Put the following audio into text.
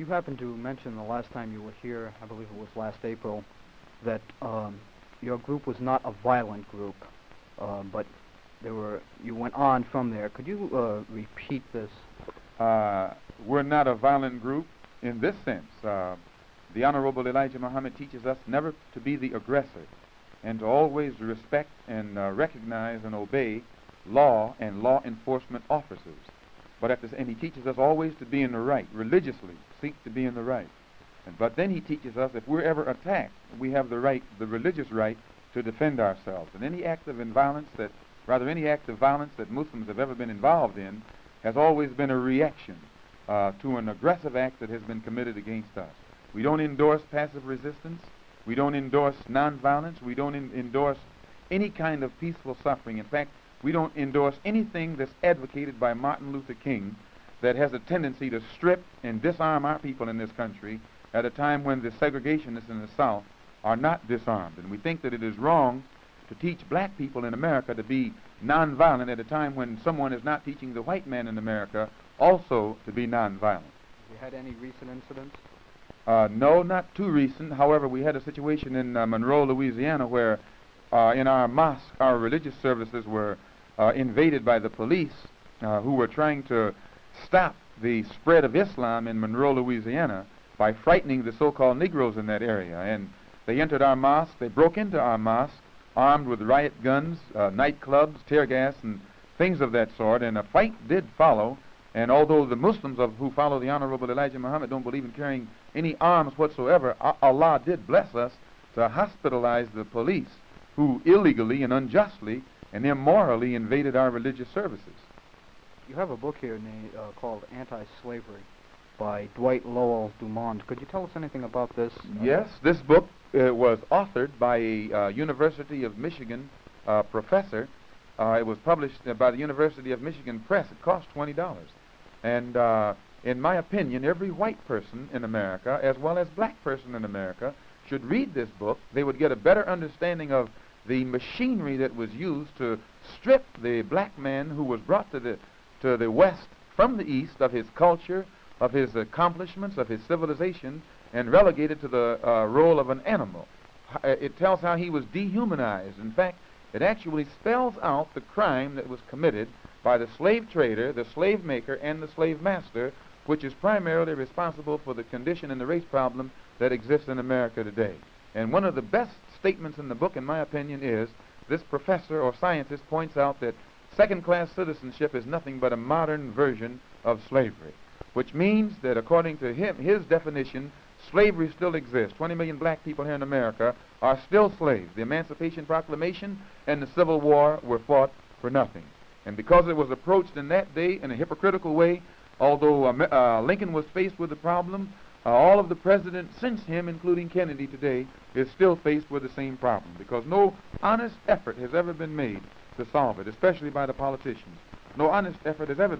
You happened to mention the last time you were here, I believe it was last April, that your group was not a violent group, but you went on from there. Could you repeat this? We're not a violent group in this sense. The Honorable Elijah Muhammad teaches us never to be the aggressor and to always respect and recognize and obey law and law enforcement officers. And he teaches us always to be in the right, religiously seek to be in the right. But then he teaches us if we're ever attacked, we have the right, the religious right, to defend ourselves. And any act of violence that Muslims have ever been involved in has always been a reaction to an aggressive act that has been committed against us. We don't endorse passive resistance. We don't endorse nonviolence. We don't endorse any kind of peaceful suffering. In fact, we don't endorse anything that's advocated by Martin Luther King that has a tendency to strip and disarm our people in this country at a time when the segregationists in the South are not disarmed. And we think that it is wrong to teach black people in America to be nonviolent at a time when someone is not teaching the white man in America also to be nonviolent. Have you had any recent incidents? No, not too recent. However, we had a situation in Monroe, Louisiana, where in our mosque, our religious services were invaded by the police who were trying to stop the spread of Islam in Monroe, Louisiana by frightening the so-called Negroes in that area. And they entered our mosque, they broke into our mosque armed with riot guns, nightclubs, tear gas, and things of that sort, and a fight did follow. And although the Muslims who follow the Honorable Elijah Muhammad don't believe in carrying any arms whatsoever, Allah did bless us to hospitalize the police who illegally and unjustly and immorally invaded our religious services. You have a book here called Anti-Slavery by Dwight Lowell Dumond. Could you tell us anything about this? Yes, this book was authored by a University of Michigan professor. It was published by the University of Michigan Press. It cost $20. And in my opinion, every white person in America, as well as black person in America, should read this book. They would get a better understanding of the machinery that was used to strip the black man who was brought to the West from the East of his culture, of his accomplishments, of his civilization, and relegated to the role of an animal. It tells how he was dehumanized. In fact, it actually spells out the crime that was committed by the slave trader, the slave maker, and the slave master, which is primarily responsible for the condition and the race problem that exists in America today. And one of the best statements in the book, in my opinion, is this professor or scientist points out that second-class citizenship is nothing but a modern version of slavery, which means that according to his definition, slavery still exists. 20 million black people here in America are still slaves. The Emancipation Proclamation and the Civil War were fought for nothing. And because it was approached in that day in a hypocritical way, although Lincoln was faced with the problem, all of the presidents since him, including Kennedy today, is still faced with the same problem, because no honest effort has ever been made to solve it, especially by the politicians. No honest effort has ever